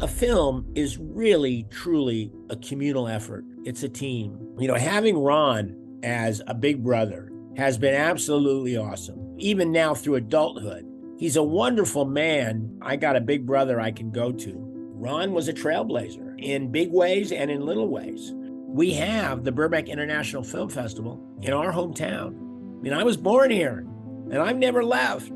A film is really, truly a communal effort. It's a team. Having Ron as a big brother has been absolutely awesome, even now through adulthood. He's a wonderful man. I got a big brother I can go to. Ron was a trailblazer in big ways and in little ways. We have the Burbank International Film Festival in our hometown. I was born here and I've never left.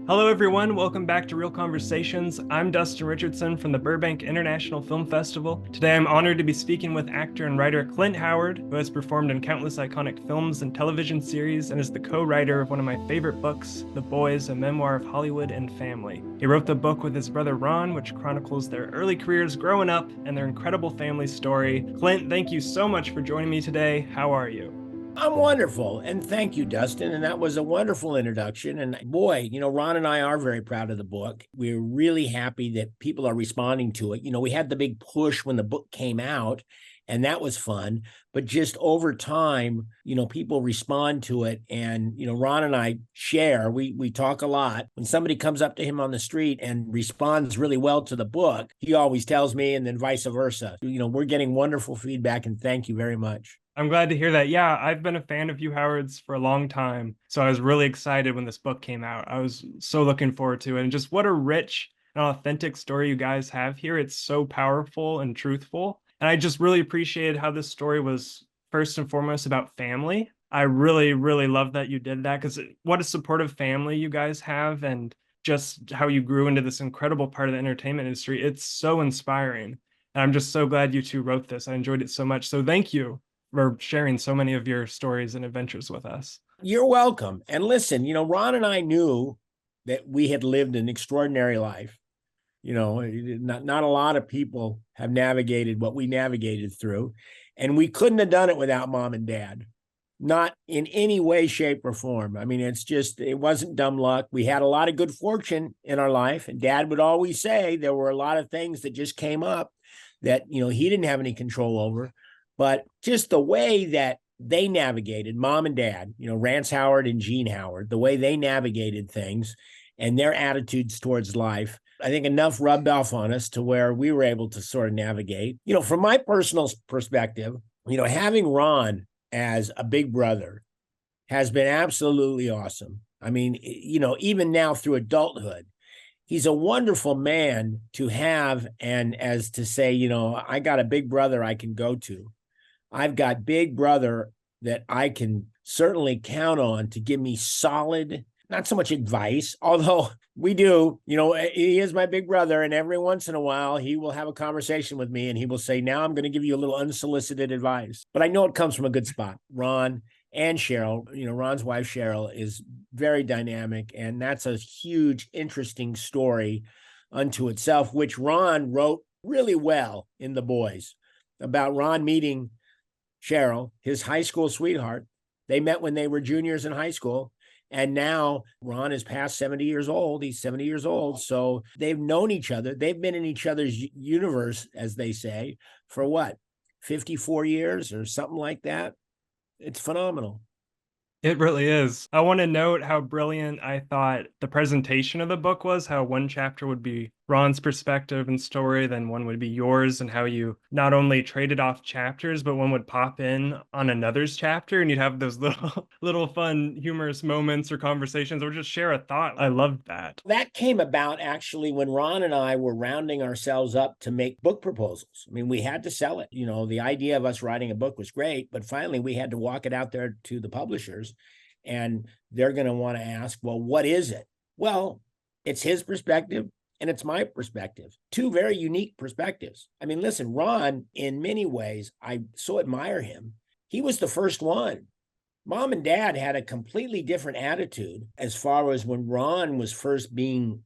Hello, everyone. Welcome back to Real Conversations. I'm Dustin Richardson from the Burbank International Film Festival. Today, I'm honored to be speaking with actor and writer Clint Howard, who has performed in countless iconic films and television series and is the co-writer of one of my favorite books, The Boys, a Memoir of Hollywood and Family. He wrote the book with his brother Ron, which chronicles their early careers growing up and their incredible family story. Clint, thank you so much for joining me today. How are you? I'm wonderful. And thank you, Dustin. And that was a wonderful introduction. And boy, Ron and I are very proud of the book. We're really happy that people are responding to it. We had the big push when the book came out, and that was fun. But just over time, people respond to it. And, Ron and I share, we talk a lot. When somebody comes up to him on the street and responds really well to the book, he always tells me, and then vice versa. We're getting wonderful feedback, and thank you very much. I'm glad to hear that. Yeah, I've been a fan of you Howards for a long time. So I was really excited when this book came out. I was so looking forward to it. And just what a rich and authentic story you guys have here. It's so powerful and truthful. And I just really appreciated how this story was first and foremost about family. I really, really love that you did that because what a supportive family you guys have and just how you grew into this incredible part of the entertainment industry. It's so inspiring. And I'm just so glad you two wrote this. I enjoyed it so much. So thank you for sharing so many of your stories and adventures with us. You're welcome. And listen, Ron and I knew that we had lived an extraordinary life. Not a lot of people have navigated what we navigated through. And we couldn't have done it without mom and dad, not in any way, shape, or form. It wasn't dumb luck. We had a lot of good fortune in our life. And dad would always say there were a lot of things that just came up that, he didn't have any control over. But just the way that they navigated, mom and dad, Rance Howard and Gene Howard, the way they navigated things and their attitudes towards life, I think enough rubbed off on us to where we were able to sort of navigate. From my personal perspective, having Ron as a big brother has been absolutely awesome. Even now through adulthood, he's a wonderful man to have. And as to say, I got a big brother I can go to. I've got big brother that I can certainly count on to give me solid, not so much advice, although we do, he is my big brother. And every once in a while, he will have a conversation with me and he will say, now I'm going to give you a little unsolicited advice. But I know it comes from a good spot. Ron and Cheryl, Ron's wife, Cheryl, is very dynamic. And that's a huge, interesting story unto itself, which Ron wrote really well in The Boys about Ron meeting Cheryl, his high school sweetheart. They met when they were juniors in high school. And now Ron is past 70 years old. He's 70 years old. So they've known each other. They've been in each other's universe, as they say, for what, 54 years or something like that. It's phenomenal. It really is. I want to note how brilliant I thought the presentation of the book was, how one chapter would be Ron's perspective and story, then one would be yours, and how you not only traded off chapters, but one would pop in on another's chapter and you'd have those little fun, humorous moments or conversations or just share a thought. I loved that. That came about actually when Ron and I were rounding ourselves up to make book proposals. We had to sell it. The idea of us writing a book was great, but finally we had to walk it out there to the publishers. And they're going to want to ask, well, what is it? Well, it's his perspective and it's my perspective. Two very unique perspectives. Listen, Ron, in many ways, I so admire him. He was the first one. Mom and dad had a completely different attitude as far as when Ron was first being,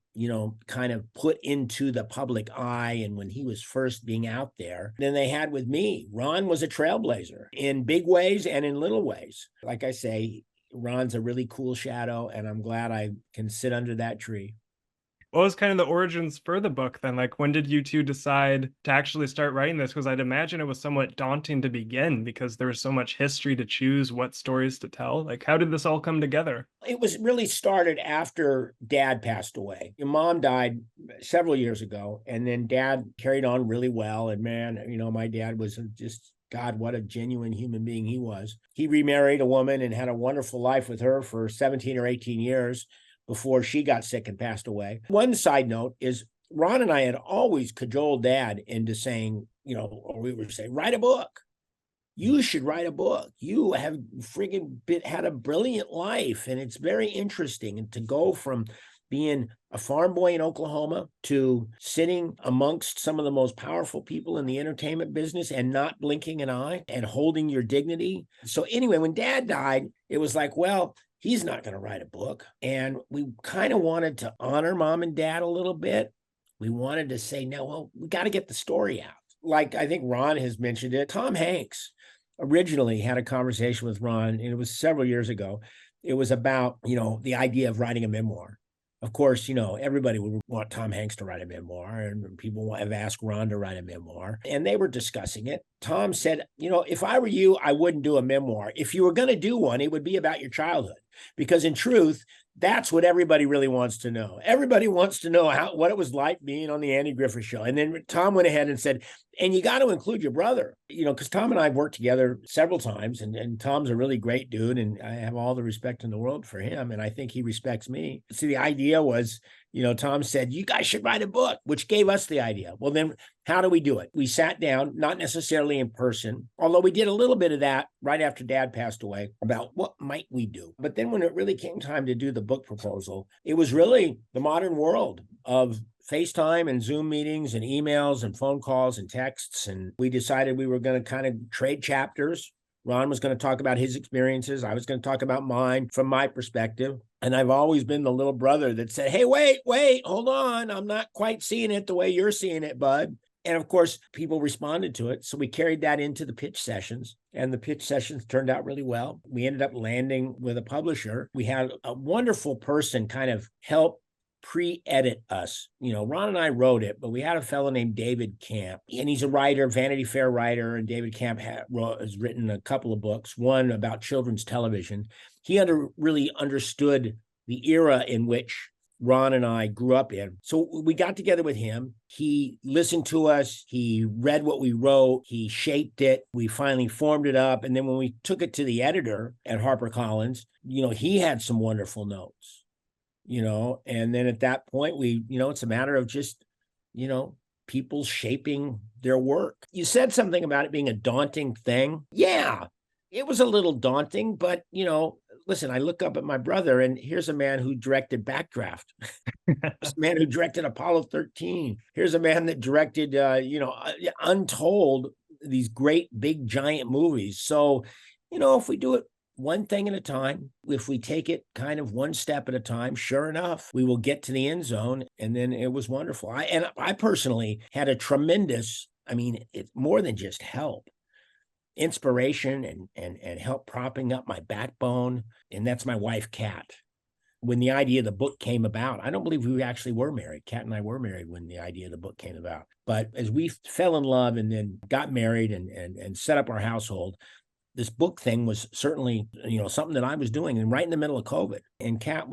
kind of put into the public eye and when he was first being out there than they had with me. Ron was a trailblazer in big ways and in little ways. Like I say, Ron's a really cool shadow, and I'm glad I can sit under that tree. What was kind of the origins for the book then? Like, when did you two decide to actually start writing this? Because I'd imagine it was somewhat daunting to begin because there was so much history to choose what stories to tell. Like, how did this all come together? It was really started after Dad passed away. Your mom died several years ago, and then Dad carried on really well. And man, my dad was just, God, what a genuine human being he was. He remarried a woman and had a wonderful life with her for 17 or 18 years before she got sick and passed away. One side note is Ron and I had always cajoled Dad into saying, or we would say, write a book. You should write a book. You have had a brilliant life, and it's very interesting. And to go from being a farm boy in Oklahoma to sitting amongst some of the most powerful people in the entertainment business and not blinking an eye and holding your dignity. So anyway, when Dad died, it was like, well, he's not going to write a book. And we kind of wanted to honor Mom and Dad a little bit. We wanted to say, no, well, we got to get the story out. Like I think Ron has mentioned it, Tom Hanks originally had a conversation with Ron, and it was several years ago. It was about, the idea of writing a memoir. Of course, everybody would want Tom Hanks to write a memoir, and people have asked Ron to write a memoir, and they were discussing it. Tom said, if I were you, I wouldn't do a memoir. If you were going to do one, it would be about your childhood, because in truth, that's what everybody really wants to know. Everybody wants to know what it was like being on the Andy Griffith Show. And then Tom went ahead and said, and you got to include your brother, because Tom and I have worked together several times, and Tom's a really great dude, and I have all the respect in the world for him, and I think he respects me. So the idea was, Tom said, you guys should write a book, which gave us the idea. Well, then how do we do it? We sat down, not necessarily in person, although we did a little bit of that right after Dad passed away, about what might we do. But then when it really came time to do the book proposal, it was really the modern world of FaceTime and Zoom meetings and emails and phone calls and texts. And we decided we were going to kind of trade chapters. Ron was going to talk about his experiences. I was going to talk about mine from my perspective. And I've always been the little brother that said, hey, wait, hold on. I'm not quite seeing it the way you're seeing it, bud. And of course, people responded to it. So we carried that into the pitch sessions, and the pitch sessions turned out really well. We ended up landing with a publisher. We had a wonderful person kind of help pre-edit us. Ron and I wrote it, but we had a fellow named David Camp, and he's a writer, Vanity Fair writer. And David Camp has written a couple of books, one about children's television. He really understood the era in which Ron and I grew up in. So we got together with him. He listened to us. He read what we wrote. He shaped it. We finally formed it up. And then when we took it to the editor at HarperCollins, he had some wonderful notes. And then at that point, it's a matter of just, people shaping their work. You said something about it being a daunting thing. Yeah, it was a little daunting, but, listen, I look up at my brother, and here's a man who directed Backdraft. Here's a man who directed Apollo 13. Here's a man that directed, Untold, these great, big, giant movies. So, if we do it one thing at a time, if we take it kind of one step at a time, sure enough, we will get to the end zone. And then it was wonderful. I personally had a tremendous, it's more than just help, inspiration and help propping up my backbone. And that's my wife, Kat. When the idea of the book came about, I don't believe we actually were married. Kat and I were married when the idea of the book came about. But as we fell in love and then got married and set up our household, this book thing was certainly, something that I was doing, and right in the middle of COVID. And Kat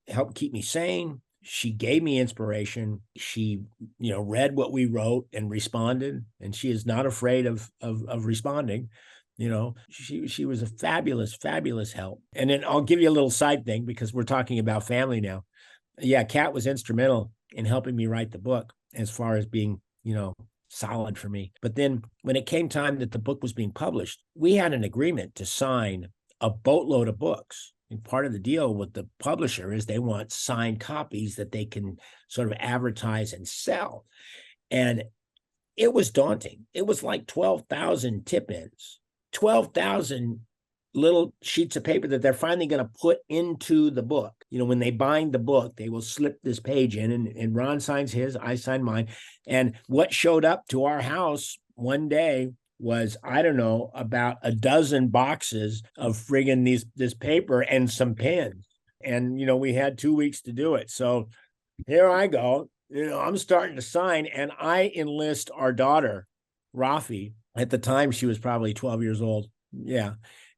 helped keep me sane. She gave me inspiration. She, read what we wrote and responded, and she is not afraid of responding. She was a fabulous, fabulous help. And then I'll give you a little side thing, because we're talking about family now. Yeah, Kat was instrumental in helping me write the book, as far as being, solid for me. But then when it came time that the book was being published, we had an agreement to sign a boatload of books. And part of the deal with the publisher is they want signed copies that they can sort of advertise and sell. And it was daunting. It was like 12,000 tip-ins, 12,000 little sheets of paper that they're finally going to put into the book. When they bind the book, they will slip this page in, and Ron signs his, I sign mine. And what showed up to our house one day was, I don't know, about a dozen boxes of friggin' this paper and some pens. And, we had 2 weeks to do it. So here I go. I'm starting to sign, and I enlist our daughter, Rafi. At the time, she was probably 12 years old. Yeah.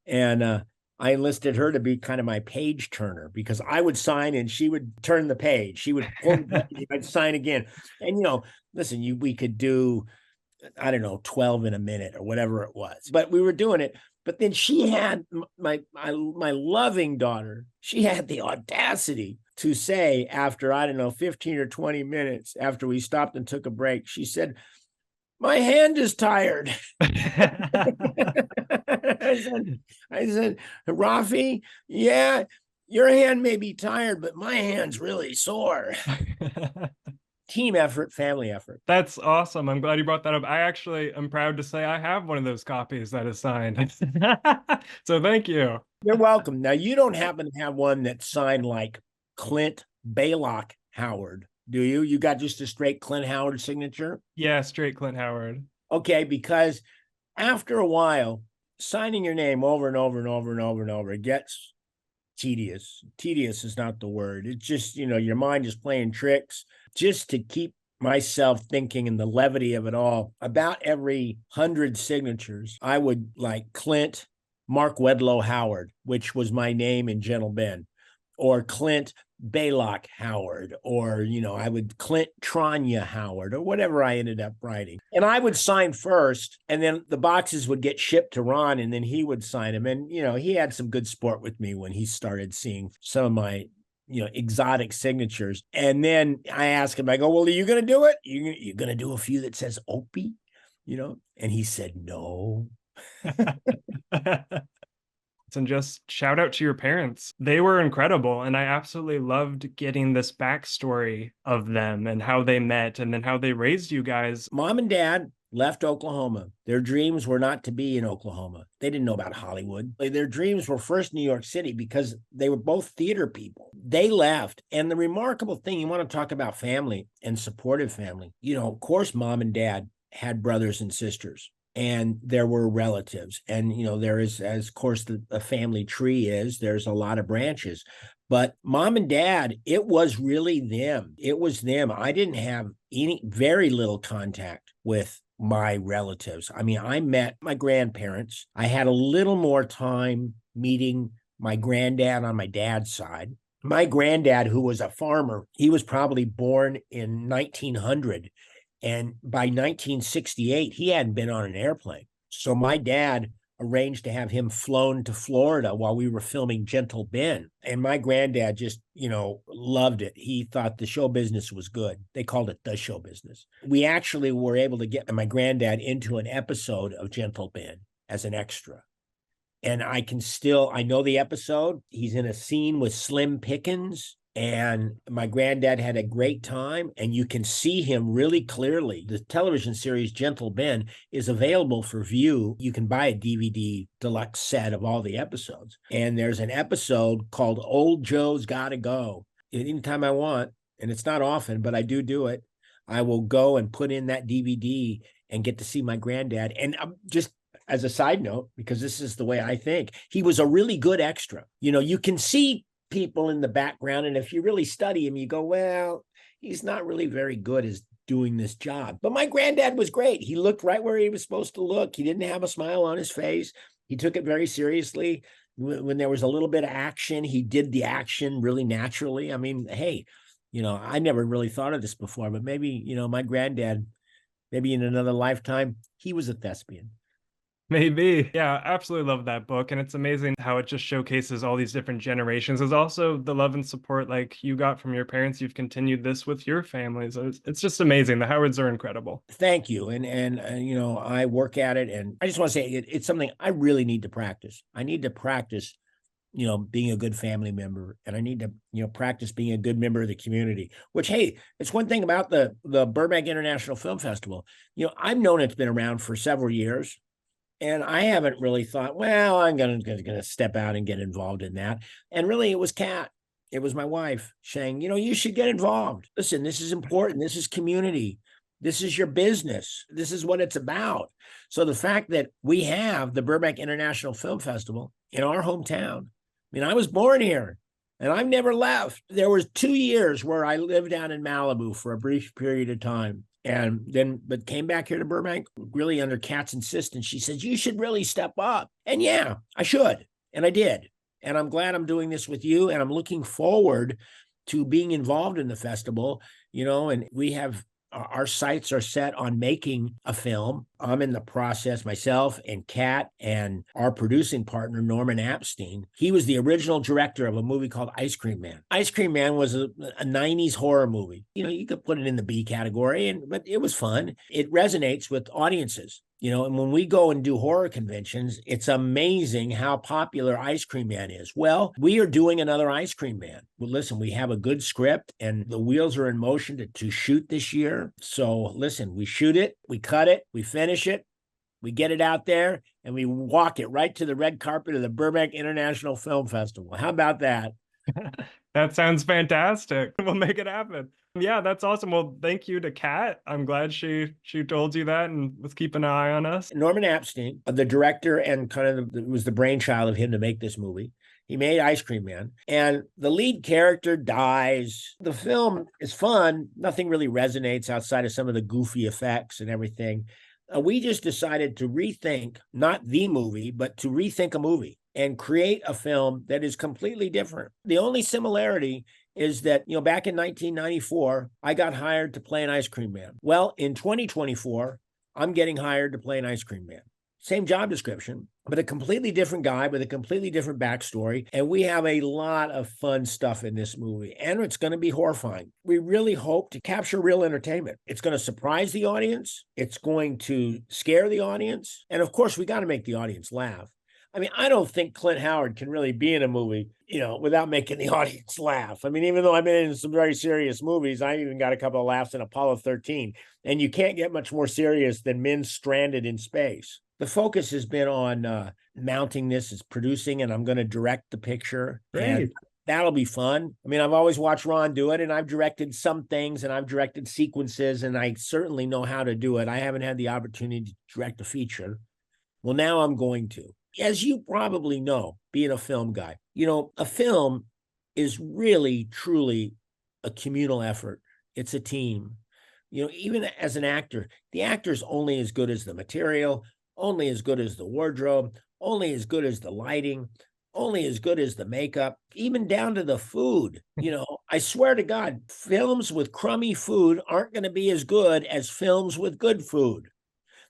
And I enlisted her to be kind of my page turner because I would sign and she would turn the page. She would pull the button, I'd sign again. And, listen, we could do, I don't know, 12 in a minute or whatever it was, but we were doing it. But then she had my loving daughter, she had the audacity to say after, I don't know, 15 or 20 minutes after we stopped and took a break, she said, my hand is tired. I said, Rafi, yeah, your hand may be tired, but my hand's really sore. Team effort, family effort. That's awesome. I'm glad you brought that up. I actually am proud to say I have one of those copies that is signed. So thank you. You're welcome. Now, you don't happen to have one that's signed like Clint Balok Howard, do you? You got just a straight Clint Howard signature? Yeah, straight Clint Howard. Okay, because after a while, signing your name over and over and over and over and over gets tedious. Tedious is not the word. It's just, your mind is playing tricks. Just to keep myself thinking in the levity of it all, about every 100 signatures, I would like Clint Mark Wedlow Howard, which was my name in Gentle Ben, or Clint Balok Howard, or, I would Clint Tranya Howard, or whatever I ended up writing. And I would sign first, and then the boxes would get shipped to Ron, and then he would sign them. And, he had some good sport with me when he started seeing some of my, exotic signatures. And then I asked him, I go, well, are you going to do it? You going to do a few that says Opie, And he said, no. And just shout out to your parents. They were incredible. And I absolutely loved getting this backstory of them and how they met and then how they raised you guys. Mom and Dad left Oklahoma. Their dreams were not to be in Oklahoma. They didn't know about Hollywood. Their dreams were first New York City because they were both theater people. They left. And the remarkable thing, you want to talk about family and supportive family. Of course, Mom and Dad had brothers and sisters. And there were relatives. And, there is, as of course, the family tree is, there's a lot of branches. But Mom and Dad, it was really them. It was them. I didn't have very little contact with my relatives. I mean, I met my grandparents. I had a little more time meeting my granddad on my dad's side. My granddad, who was a farmer, he was probably born in 1900. And by 1968, he hadn't been on an airplane. So my dad arranged to have him flown to Florida while we were filming Gentle Ben. And my granddad just, loved it. He thought the show business was good. They called it the show business. We actually were able to get my granddad into an episode of Gentle Ben as an extra. And I know the episode. He's in a scene with Slim Pickens. And my granddad had a great time, and you can see him really clearly. The television series Gentle Ben is available for view. You can buy a DVD deluxe set of all the episodes. And there's an episode called Old Joe's Gotta Go. Anytime I want, and it's not often, but I do it, I will go and put in that DVD and get to see my granddad. And just as a side note, because this is the way I think, he was a really good extra. You can see people in the background, and if you really study him, you go, well, he's not really very good as doing this job. But my granddad was great. He looked right where he was supposed to look. He didn't have a smile on his face. He took it very seriously. When there was a little bit of action, he did the action really naturally. I mean, hey, I never really thought of this before, but maybe, my granddad, maybe in another lifetime, he was a thespian. Maybe. Yeah, I absolutely love that book. And it's amazing how it just showcases all these different generations. There's also the love and support like you got from your parents. You've continued this with your families. It's just amazing. The Howards are incredible. Thank you. And I work at it. And I just want to say it's something I really need to practice. I need to practice, being a good family member. And I need to, practice being a good member of the community, which, hey, it's one thing about the Burbank International Film Festival. I've known it's been around for several years. And I haven't really thought, well, I'm going to step out and get involved in that. And really, it was Kat. It was my wife saying, you should get involved. Listen, this is important. This is community. This is your business. This is what it's about. So the fact that we have the Burbank International Film Festival in our hometown, I mean, I was born here. And I've never left. There was 2 years where I lived down in Malibu for a brief period of time. But came back here to Burbank, really under Kat's insistence. She says, you should really step up. And yeah, I should. And I did. And I'm glad I'm doing this with you. And I'm looking forward to being involved in the festival, and we have our sights are set on making a film. I'm in the process myself and Kat and our producing partner, Norman Apstein. He was the original director of a movie called Ice Cream Man. Ice Cream Man was a 90s horror movie. You could put it in the B category, but it was fun. It resonates with audiences. And when we go and do horror conventions, it's amazing how popular Ice Cream Man is. Well, we are doing another Ice Cream Man. Well, listen, we have a good script and the wheels are in motion to shoot this year. So listen, we shoot it, we cut it, we finish it, we get it out there, and we walk it right to the red carpet of the Burbank International Film Festival. How about that? That sounds fantastic. We'll make it happen. Yeah, that's awesome. Well, thank you to Kat. I'm glad she told you that and was keeping an eye on us. Norman Apstein, the director, and was the brainchild of him to make this movie. He made Ice Cream Man, and the lead character dies. The film is fun. Nothing really resonates outside of some of the goofy effects and everything. We just decided to rethink, not the movie, but to rethink a movie and create a film that is completely different. The only similarity is that, back in 1994, I got hired to play an Ice Cream Man. Well, in 2024, I'm getting hired to play an Ice Cream Man. Same job description, but a completely different guy with a completely different backstory. And we have a lot of fun stuff in this movie, and it's going to be horrifying. We really hope to capture real entertainment. It's going to surprise the audience. It's going to scare the audience. And of course, we got to make the audience laugh. I mean, I don't think Clint Howard can really be in a movie, without making the audience laugh. I mean, even though I've been in some very serious movies, I even got a couple of laughs in Apollo 13. And you can't get much more serious than men stranded in space. The focus has been on mounting this as producing, and I'm going to direct the picture. Great. And that'll be fun. I mean, I've always watched Ron do it, and I've directed some things, and I've directed sequences, and I certainly know how to do it. I haven't had the opportunity to direct a feature. Well, now I'm going to. As you probably know, being a film guy, a film is really, truly a communal effort. It's a team. Even as an actor, the actor's only as good as the material, only as good as the wardrobe, only as good as the lighting, only as good as the makeup, even down to the food. I swear to God, films with crummy food aren't going to be as good as films with good food.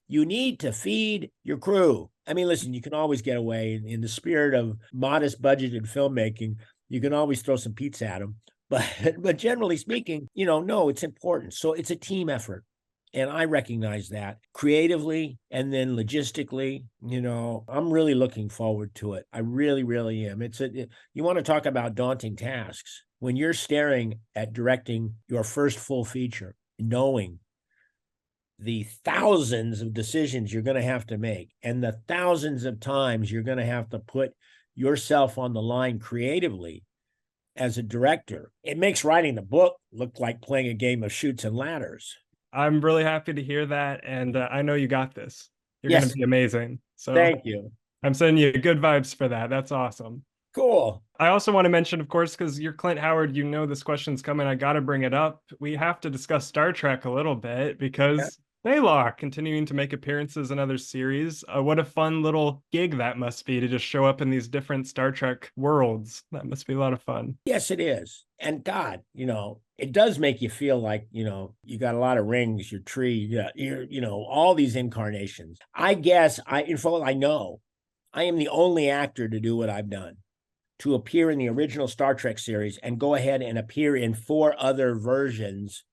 You need to feed your crew. I mean, listen, you can always get away in the spirit of modest budgeted filmmaking. You can always throw some pizza at them. But generally speaking, no, it's important. So it's a team effort. And I recognize that creatively and then logistically, I'm really looking forward to it. I really, really am. You want to talk about daunting tasks when you're staring at directing your first full feature, knowing the thousands of decisions you're going to have to make and the thousands of times you're going to have to put yourself on the line creatively as a director. It makes writing the book look like playing a game of chutes and ladders. I'm really happy to hear that. And I know you got this. You're going to be amazing. So thank you. I'm sending you good vibes for that. That's awesome. Cool. I also want to mention, of course, because you're Clint Howard, this question's coming. I got to bring it up. We have to discuss Star Trek a little bit because Balok continuing to make appearances in other series. What a fun little gig that must be to just show up in these different Star Trek worlds. That must be a lot of fun. Yes, it is. And God, it does make you feel like, you got a lot of rings, your tree, all these incarnations. I guess I know I am the only actor to do what I've done, to appear in the original Star Trek series and go ahead and appear in 4 other versions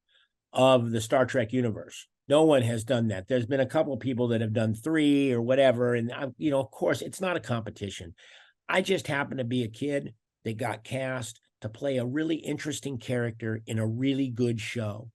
of the Star Trek universe. No one has done that. There's been a couple of people that have done 3 or whatever. And, of course, it's not a competition. I just happen to be a kid that got cast to play a really interesting character in a really good show.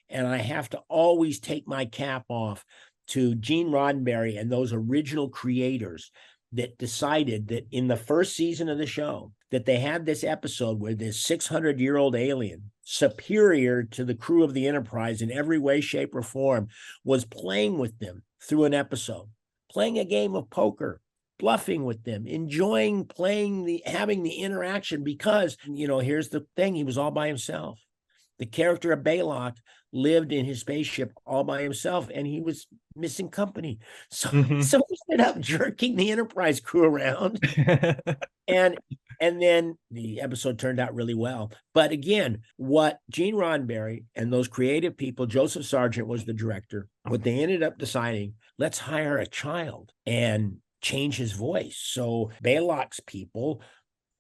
And I have to always take my cap off to Gene Roddenberry and those original creators that decided that in the first season of the show that they had this episode where this 600-year-old alien, superior to the crew of the Enterprise in every way, shape, or form, was playing with them through an episode, playing a game of poker, bluffing with them, enjoying having the interaction, because, here's the thing, he was all by himself. The character of Balok lived in his spaceship all by himself, and he was missing company. So, so he ended up jerking the Enterprise crew around. And then the episode turned out really well. But again, what Gene Roddenberry and those creative people, Joseph Sargent was the director, what they ended up deciding, let's hire a child and change his voice. So Balok's people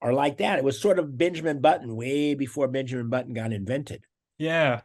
are like that. It was sort of Benjamin Button way before Benjamin Button got invented. Yeah.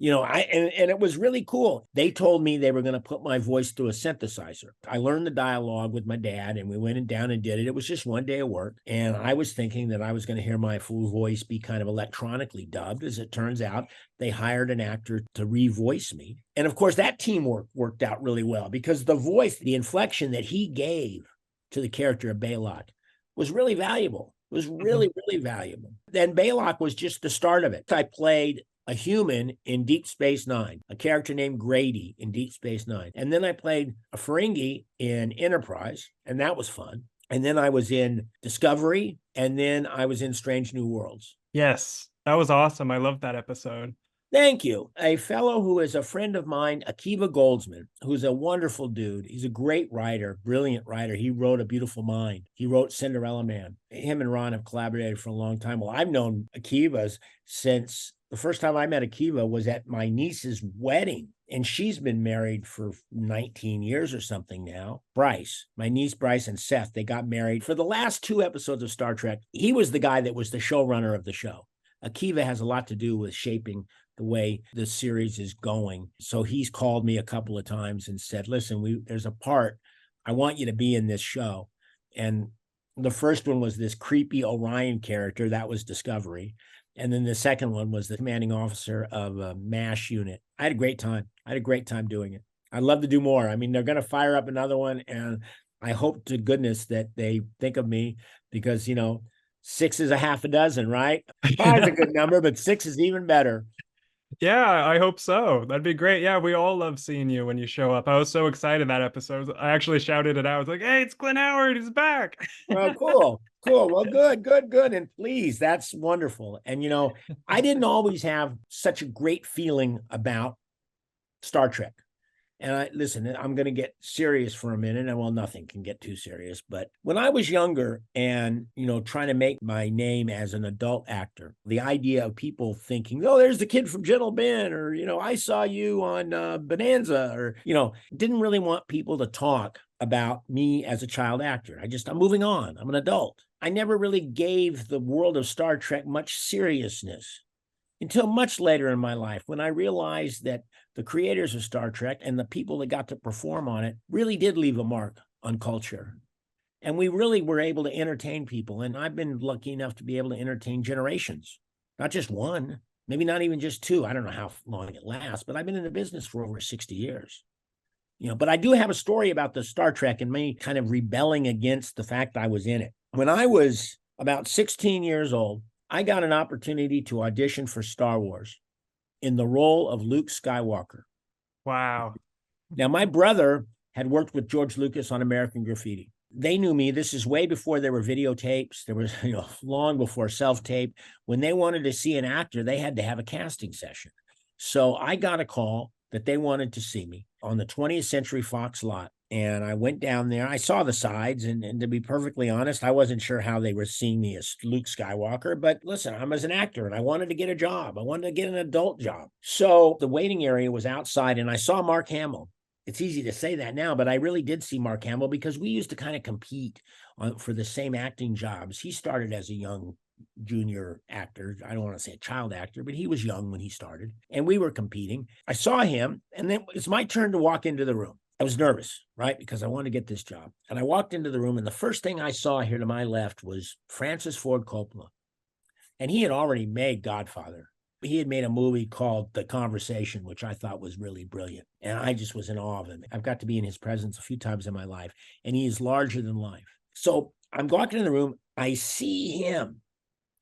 And it was really cool. They told me they were going to put my voice through a synthesizer. I learned the dialogue with my dad, and we went down and did it. It was just one day of work. And I was thinking that I was going to hear my full voice be kind of electronically dubbed. As it turns out, they hired an actor to revoice me. And of course, that teamwork worked out really well, because the voice, the inflection that he gave to the character of Balok was really valuable. It was really, really valuable. Then Balok was just the start of it. I played a human in Deep Space Nine, a character named Grady in Deep Space Nine. And then I played a Ferengi in Enterprise, and that was fun. And then I was in Discovery, and then I was in Strange New Worlds. Yes, that was awesome. I loved that episode. Thank you. A fellow who is a friend of mine, Akiva Goldsman, who's a wonderful dude. He's a great writer, brilliant writer. He wrote A Beautiful Mind. He wrote Cinderella Man. Him and Ron have collaborated for a long time. Well, I've known Akiva since the first time I met Akiva was at my niece's wedding, and she's been married for 19 years or something now. Bryce, my niece Bryce and Seth, they got married. For the last 2 episodes of Star Trek, he was the guy that was the showrunner of the show. Akiva has a lot to do with shaping the way the series is going. So he's called me a couple of times and said, listen, there's a part, I want you to be in this show. And the first one was this creepy Orion character. That was Discovery. And then the second one was the commanding officer of a MASH unit. I had a great time. I had a great time doing it. I'd love to do more. I mean, they're going to fire up another one, and I hope to goodness that they think of me, because, 6 is a half a dozen, right? 5 is a good number, but 6 is even better. Yeah, I hope so. That'd be great. Yeah, we all love seeing you when you show up. I was so excited that episode. I actually shouted it out. I was like, hey, it's Clint Howard. He's back. Oh, cool. Well, good. And please, that's wonderful. And, I didn't always have such a great feeling about Star Trek. And listen, I'm going to get serious for a minute. And well, nothing can get too serious. But when I was younger and, trying to make my name as an adult actor, the idea of people thinking, oh, there's the kid from Gentle Ben, or, I saw you on Bonanza, or, didn't really want people to talk about me as a child actor. I'm moving on. I'm an adult. I never really gave the world of Star Trek much seriousness until much later in my life, when I realized that the creators of Star Trek and the people that got to perform on it really did leave a mark on culture. And we really were able to entertain people. And I've been lucky enough to be able to entertain generations, not just one, maybe not even just 2. I don't know how long it lasts, but I've been in the business for over 60 years. But I do have a story about the Star Trek and me kind of rebelling against the fact I was in it. When I was about 16 years old, I got an opportunity to audition for Star Wars in the role of Luke Skywalker. Wow. Now, my brother had worked with George Lucas on American Graffiti. They knew me. This is way before there were videotapes. There was, long before self-tape. When they wanted to see an actor, they had to have a casting session. So I got a call that they wanted to see me on the 20th Century Fox lot. And I went down there. I saw the sides. And to be perfectly honest, I wasn't sure how they were seeing me as Luke Skywalker. But listen, I'm as an actor, and I wanted to get a job. I wanted to get an adult job. So the waiting area was outside, and I saw Mark Hamill. It's easy to say that now, but I really did see Mark Hamill, because we used to kind of compete for the same acting jobs. He started as a young junior actor. I don't want to say a child actor, but he was young when he started, and we were competing. I saw him, and then it's my turn to walk into the room. I was nervous, right? Because I wanted to get this job. And I walked into the room, and the first thing I saw here to my left was Francis Ford Coppola. And he had already made Godfather. He had made a movie called The Conversation, which I thought was really brilliant. And I just was in awe of him. I've got to be in his presence a few times in my life, and he is larger than life. So I'm walking in the room. I see him.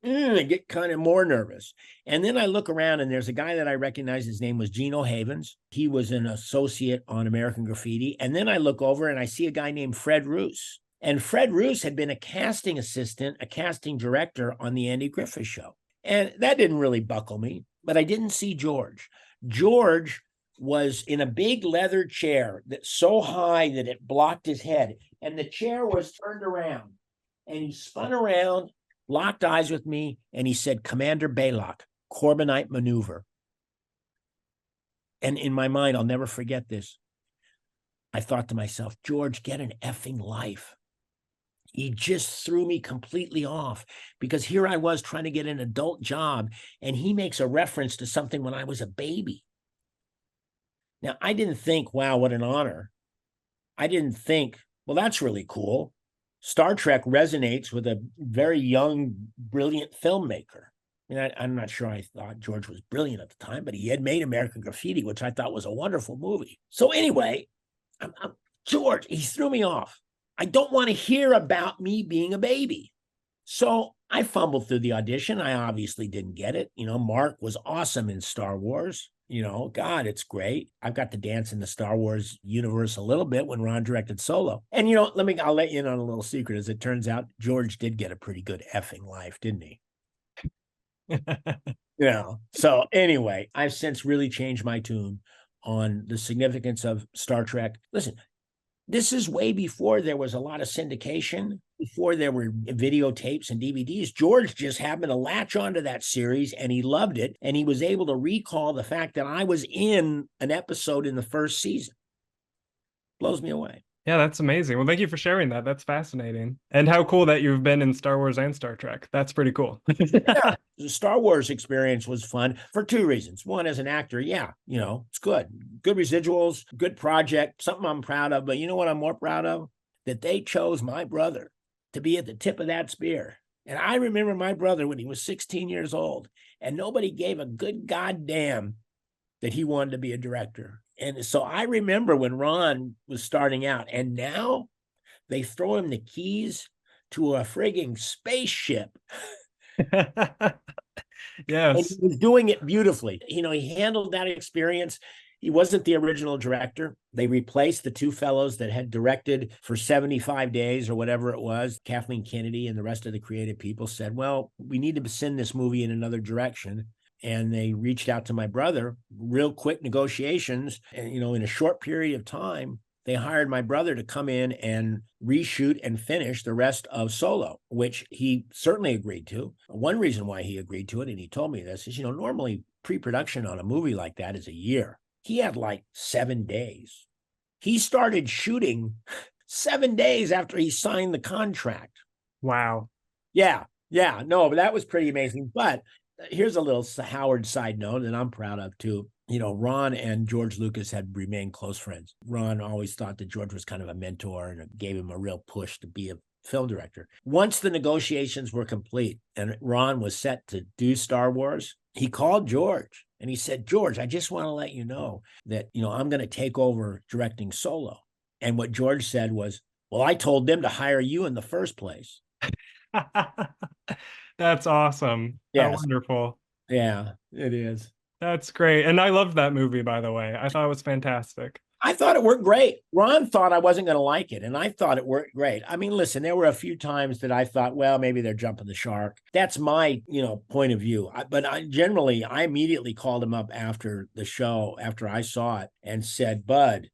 I get kind of more nervous. And then I look around, and there's a guy that I recognize. His name was Gino Havens. He was an associate on American Graffiti. And then I look over, and I see a guy named Fred Roos. And Fred Roos had been a casting assistant, a casting director on the Andy Griffith Show. And that didn't really buckle me, but I didn't see George. George was in a big leather chair that's so high that it blocked his head. And the chair was turned around. And he spun around, locked eyes with me, and he said, "Commander Balok, Corbinite maneuver." And in my mind, I'll never forget this. I thought to myself, George, get an effing life. He just threw me completely off, because here I was trying to get an adult job, and he makes a reference to something when I was a baby. Now, I didn't think, wow, what an honor. I didn't think, well, that's really cool. Star Trek resonates with a very young, brilliant filmmaker. I mean, I'm not sure I thought George was brilliant at the time, but he had made American Graffiti, which I thought was a wonderful movie. So anyway, George, he threw me off. I don't want to hear about me being a baby. So I fumbled through the audition. I obviously didn't get it. Mark was awesome in Star Wars. God, it's great. I've got to dance in the Star Wars universe a little bit when Ron directed Solo. And, I'll let you in on a little secret. As it turns out, George did get a pretty good effing life, didn't he? So anyway, I've since really changed my tune on the significance of Star Trek. Listen, this is way before there was a lot of syndication, before there were videotapes and DVDs. George just happened to latch onto that series, and he loved it. And he was able to recall the fact that I was in an episode in the first season. Blows me away. Yeah, that's amazing. Well, thank you for sharing that. That's fascinating. And how cool that you've been in Star Wars and Star Trek. That's pretty cool. Yeah, the Star Wars experience was fun for two reasons. One, as an actor, it's good. Good residuals, good project, something I'm proud of. But you know what I'm more proud of? That they chose my brother to be at the tip of that spear. And I remember my brother when he was 16 years old, and nobody gave a good goddamn that he wanted to be a director. And so I remember when Ron was starting out, and now they throw him the keys to a frigging spaceship. Yes. And he was doing it beautifully. He handled that experience. He wasn't the original director. They replaced the two fellows that had directed for 75 days or whatever it was. Kathleen Kennedy and the rest of the creative people said, well, we need to send this movie in another direction. And they reached out to my brother, real quick negotiations. And, in a short period of time, they hired my brother to come in and reshoot and finish the rest of Solo, which he certainly agreed to. One reason why he agreed to it, and he told me this, is, normally pre-production on a movie like that is a year. He had like 7 days. He started shooting 7 days after he signed the contract. Wow. Yeah. No, but that was pretty amazing. But here's a little Howard side note that I'm proud of too. Ron and George Lucas had remained close friends. Ron always thought that George was kind of a mentor and gave him a real push to be a film director. Once the negotiations were complete and Ron was set to do Star Wars, he called George and he said, George, I just want to let you know that, I'm going to take over directing Solo. And what George said was, well, I told them to hire you in the first place. That's awesome. Yes. How wonderful. Yeah, it is. That's great. And I loved that movie, by the way. I thought it was fantastic. I thought it worked great. Ron thought I wasn't going to like it, and I thought it worked great. I mean, listen, there were a few times that I thought, well, maybe they're jumping the shark. That's my, point of view. But I immediately called him up after the show, after I saw it, and said, Bud,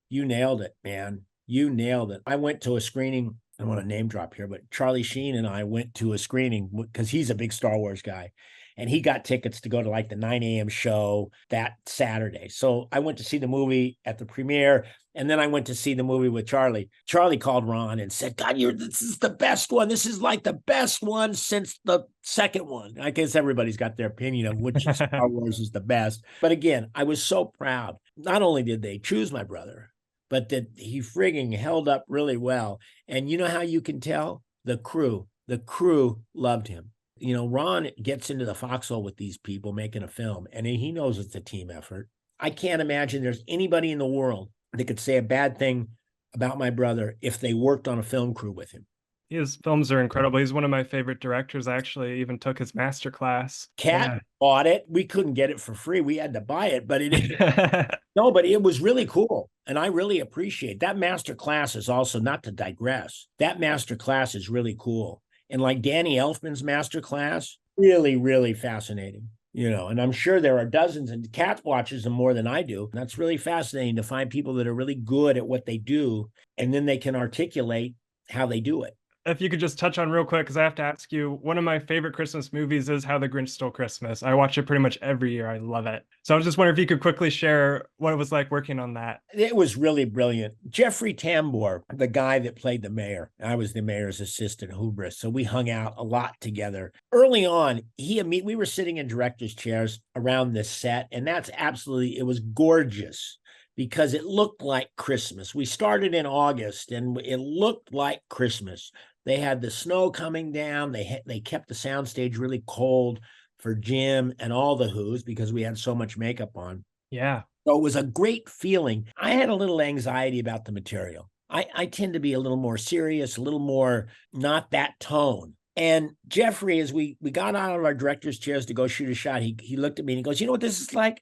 you nailed it, man. You nailed it. I went to a screening. I don't want to name drop here, but Charlie Sheen and I went to a screening because he's a big Star Wars guy. And he got tickets to go to like the 9 a.m. show that Saturday. So I went to see the movie at the premiere, and then I went to see the movie with Charlie. Charlie called Ron and said, God, this is the best one. This is like the best one since the second one. I guess everybody's got their opinion of which Star Wars is the best. But again, I was so proud. Not only did they choose my brother, but that he frigging held up really well. And you know how you can tell? The crew loved him. Ron gets into the foxhole with these people making a film, and he knows it's a team effort. I can't imagine there's anybody in the world that could say a bad thing about my brother if they worked on a film crew with him. His films are incredible. He's one of my favorite directors. I actually even took his master class. Cat bought it. We couldn't get it for free. We had to buy it, but Yeah. no, but it was really cool. And I really appreciate that master class is also, not to digress, that master class is really cool. And like Danny Elfman's master class, really, really fascinating. And I'm sure there are dozens, and Cat watches them more than I do. That's really fascinating to find people that are really good at what they do, and then they can articulate how they do it. If you could just touch on real quick, because I have to ask you, one of my favorite Christmas movies is How the Grinch Stole Christmas. I watch it pretty much every year. I love it. So I was just wondering if you could quickly share what it was like working on that. It was really brilliant. Jeffrey Tambor, the guy that played the mayor, I was the mayor's assistant, Hubris. So we hung out a lot together. Early on, we were sitting in director's chairs around this set, and it was gorgeous because it looked like Christmas. We started in August, and it looked like Christmas. They had the snow coming down. They kept the soundstage really cold for Jim and all the Who's because we had so much makeup on. Yeah. So it was a great feeling. I had a little anxiety about the material. I tend to be a little more serious, a little more not that tone. And Jeffrey, as we got out of our director's chairs to go shoot a shot, he looked at me and he goes, "You know what this is like?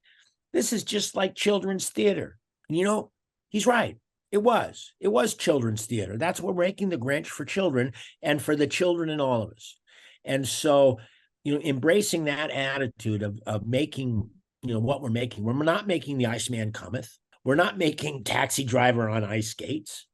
This is just like children's theater." And he's right. It was children's theater. That's what we're making the Grinch for children and for the children in all of us. And so, embracing that attitude of making, what we're making. We're not making The Iceman Cometh. We're not making Taxi Driver on ice skates.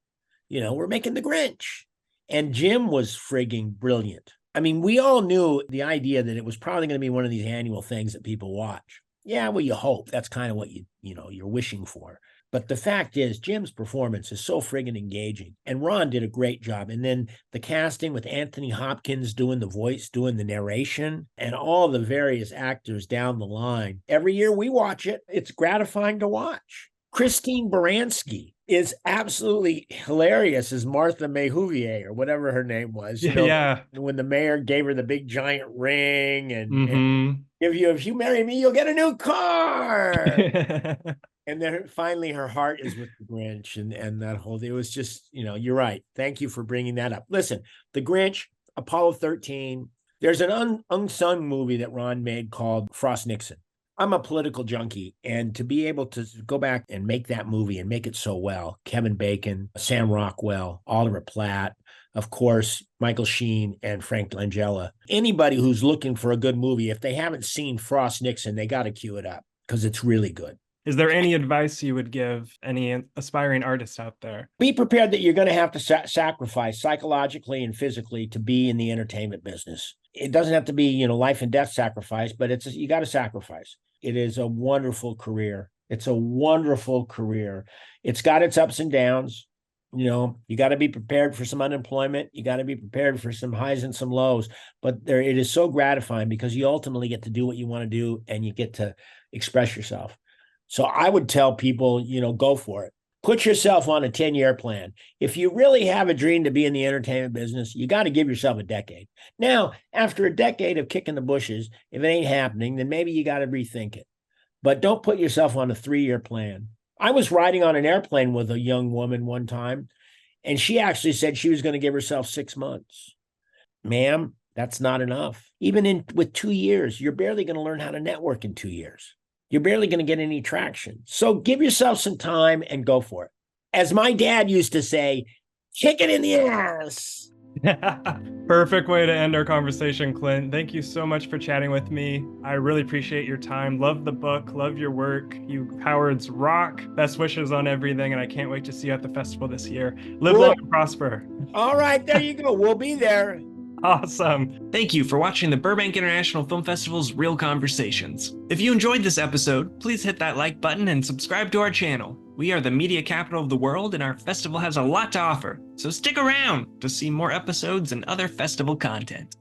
We're making the Grinch. And Jim was frigging brilliant. I mean, we all knew the idea that it was probably going to be one of these annual things that people watch. Yeah, well, you hope. That's kind of what you're wishing for. But the fact is, Jim's performance is so friggin' engaging. And Ron did a great job. And then the casting with Anthony Hopkins doing the voice, doing the narration, and all the various actors down the line. Every year we watch it. It's gratifying to watch. Christine Baranski is absolutely hilarious as Martha Mayhuvier, or whatever her name was. Yeah. When the mayor gave her the big giant ring and if you marry me, you'll get a new car. And then finally her heart is with the Grinch and that whole, it was just, you're right. Thank you for bringing that up. Listen, the Grinch, Apollo 13, there's an unsung movie that Ron made called Frost Nixon. I'm a political junkie, and to be able to go back and make that movie and make it so well, Kevin Bacon, Sam Rockwell, Oliver Platt, of course, Michael Sheen and Frank Langella. Anybody who's looking for a good movie, if they haven't seen Frost Nixon, they got to queue it up because it's really good. Is there any advice you would give any aspiring artists out there? Be prepared that you're going to have to sacrifice psychologically and physically to be in the entertainment business. It doesn't have to be, life and death sacrifice, but you got to sacrifice. It is a wonderful career. It's a wonderful career. It's got its ups and downs. You got to be prepared for some unemployment. You got to be prepared for some highs and some lows. But it is so gratifying because you ultimately get to do what you want to do and you get to express yourself. So I would tell people, go for it. Put yourself on a 10-year plan. If you really have a dream to be in the entertainment business, you got to give yourself a decade. Now, after a decade of kicking the bushes, if it ain't happening, then maybe you got to rethink it. But don't put yourself on a 3-year plan. I was riding on an airplane with a young woman one time, and she actually said she was going to give herself 6 months. Ma'am, that's not enough. Even with 2 years, you're barely going to learn how to network in 2 years. You're barely going to get any traction. So give yourself some time and go for it. As my dad used to say, kick it in the ass. Perfect way to end our conversation, Clint. Thank you so much for chatting with me. I really appreciate your time. Love the book. Love your work. You Howards rock. Best wishes on everything. And I can't wait to see you at the festival this year. Live long and prosper. All right, there you go. We'll be there. Awesome. Thank you for watching the Burbank International Film Festival's Real Conversations. If you enjoyed this episode, please hit that like button and subscribe to our channel. We are the media capital of the world, and our festival has a lot to offer, so stick around to see more episodes and other festival content.